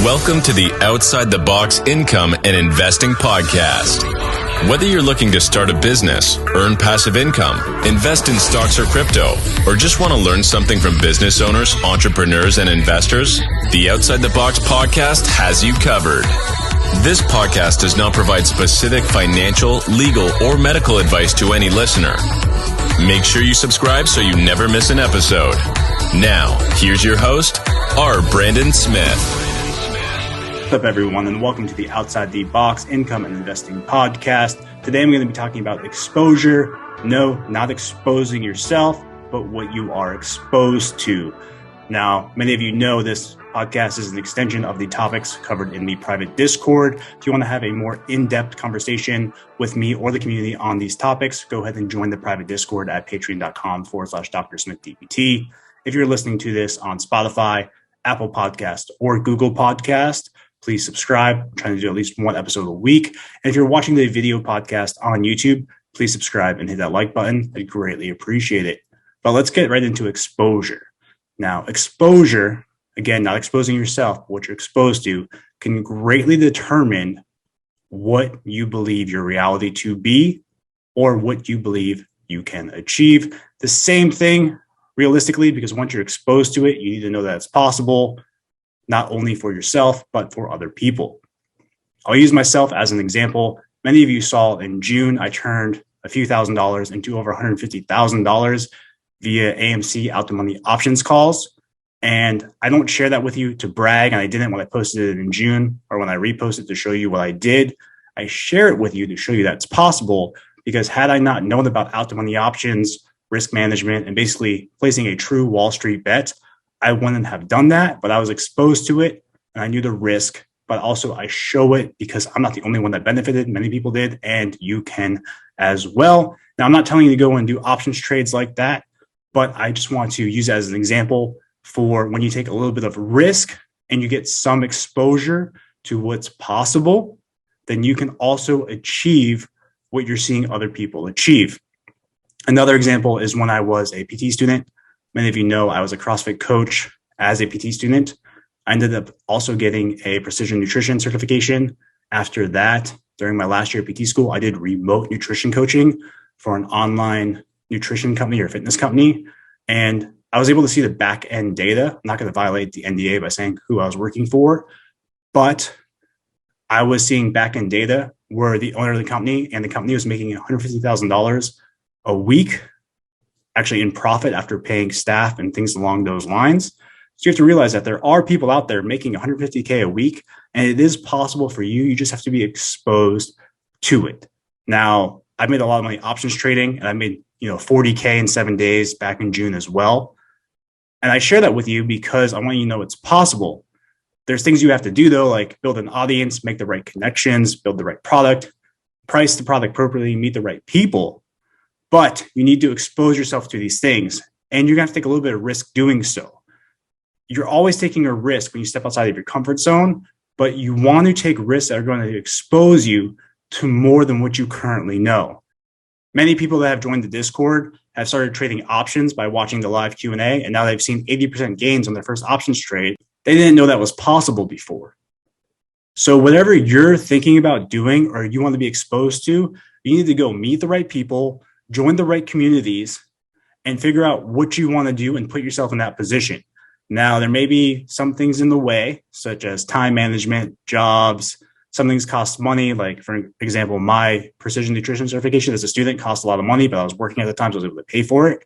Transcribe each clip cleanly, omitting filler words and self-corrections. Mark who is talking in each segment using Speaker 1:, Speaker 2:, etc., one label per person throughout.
Speaker 1: Welcome to the Outside the Box Income and Investing Podcast. Whether you're looking to start a business, earn passive income, invest in stocks or crypto, or just want to learn something from business owners, entrepreneurs, and investors, the Outside the Box Podcast has you covered. This podcast does not provide specific financial, legal, or medical advice to any listener. Make sure you subscribe so you never miss an episode. Now, here's your host, R. Brandon Smith.
Speaker 2: What's up, everyone, and welcome to the Outside the Box Income and Investing Podcast. Today, I'm going to be talking about exposure. No, not exposing yourself, but what you are exposed to. Now, many of you know this podcast is an extension of the topics covered in the private Discord. If you want to have a more in-depth conversation with me or the community on these topics, go ahead and join the private Discord at patreon.com/Dr. Smith DPT. If you're listening to this on Spotify, Apple Podcast, or Google Podcast, please subscribe. I'm trying to do at least one episode a week. And if you're watching the video podcast on YouTube, please subscribe and hit that like button. I'd greatly appreciate it. But let's get right into exposure. Now, exposure, again, not exposing yourself, but what you're exposed to, can greatly determine what you believe your reality to be or what you believe you can achieve. The same thing, realistically, because once you're exposed to it, you need to know that it's possible, not only for yourself, but for other people. I'll use myself as an example. Many of you saw in June, I turned a few $1,000s into over $150,000 via AMC out the money options calls. And I don't share that with you to brag, and I didn't when I posted it in June or when I reposted to show you what I did. I share it with you to show you that it's possible, because had I not known about out the money options, risk management, and basically placing a true Wall Street bet, I wouldn't have done that. But I was exposed to it and I knew the risk, but also I show it because I'm not the only one that benefited. Many people did, and you can as well. Now, I'm not telling you to go and do options trades like that, but I just want to use it as an example for when you take a little bit of risk and you get some exposure to what's possible, then you can also achieve what you're seeing other people achieve. Another example is when I was a PT student. Many of you know I was a CrossFit coach as a PT student. I ended up also getting a precision nutrition certification. After that, during my last year at PT school, I did remote nutrition coaching for an online nutrition company or fitness company. And I was able to see the back end data. I'm not going to violate the NDA by saying who I was working for, but I was seeing back end data where the owner of the company and the company was making $150,000 a week, actually in profit after paying staff and things along those lines. So you have to realize that there are people out there making $150K a week, and it is possible for you. You just have to be exposed to it. Now, I made a lot of money options trading, and I made $40K in 7 days back in June as well. And I share that with you because I want you to know it's possible. There's things you have to do, though, like build an audience, make the right connections, build the right product, price the product appropriately, meet the right people. But you need to expose yourself to these things, and you're going to have to take a little bit of risk doing so. You're always taking a risk when you step outside of your comfort zone, but you want to take risks that are going to expose you to more than what you currently know. Many people that have joined the Discord have started trading options by watching the live Q&A, and now they've seen 80% gains on their first options trade. They didn't know that was possible before. So whatever you're thinking about doing or you want to be exposed to, you need to go meet the right people, join the right communities, and figure out what you want to do and put yourself in that position. Now, there may be some things in the way, such as time management, jobs. Some things cost money. Like, for example, my precision nutrition certification as a student cost a lot of money, but I was working at the time, so I was able to pay for it.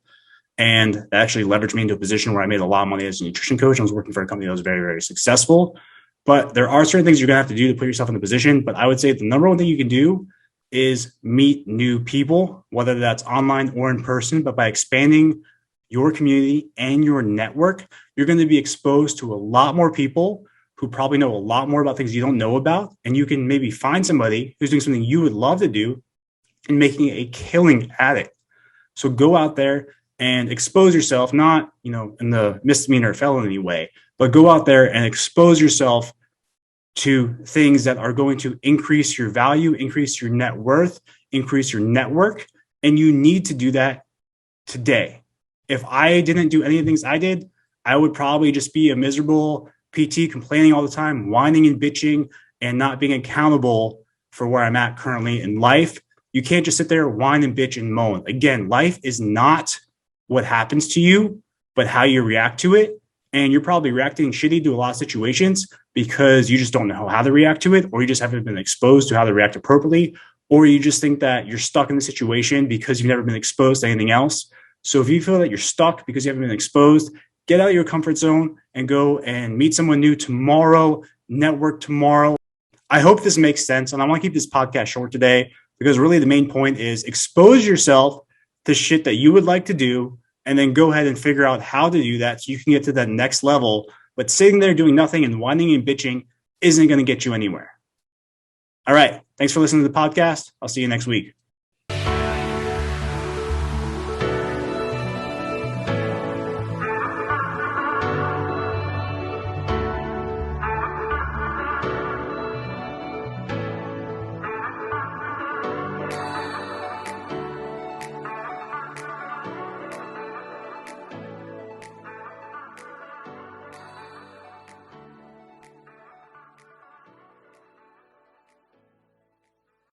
Speaker 2: And that actually leveraged me into a position where I made a lot of money as a nutrition coach. I was working for a company that was very, very successful. But there are certain things you're going to have to do to put yourself in a position. But I would say the number one thing you can do is meet new people, whether that's online or in person. But by expanding your community and your network, you're going to be exposed to a lot more people who probably know a lot more about things you don't know about. And you can maybe find somebody who's doing something you would love to do and making a killing at it. So go out there and expose yourself, not, in the misdemeanor felony way, but go out there and expose yourself to things that are going to increase your value, increase your net worth, increase your network. And you need to do that today. If I didn't do any of the things I did, I would probably just be a miserable PT, complaining all the time, whining and bitching, and not being accountable for where I'm at currently in life. You can't just sit there, whine and bitch and moan. Again, life is not what happens to you, but how you react to it. And you're probably reacting shitty to a lot of situations because you just don't know how to react to it, or you just haven't been exposed to how to react appropriately, or you just think that you're stuck in the situation because you've never been exposed to anything else. So if you feel that you're stuck because you haven't been exposed, get out of your comfort zone and go and meet someone new tomorrow, network tomorrow. I hope this makes sense. And I want to keep this podcast short today because really the main point is expose yourself to shit that you would like to do, and then go ahead and figure out how to do that so you can get to that next level. But sitting there doing nothing and whining and bitching isn't going to get you anywhere. All right. Thanks for listening to the podcast. I'll see you next week.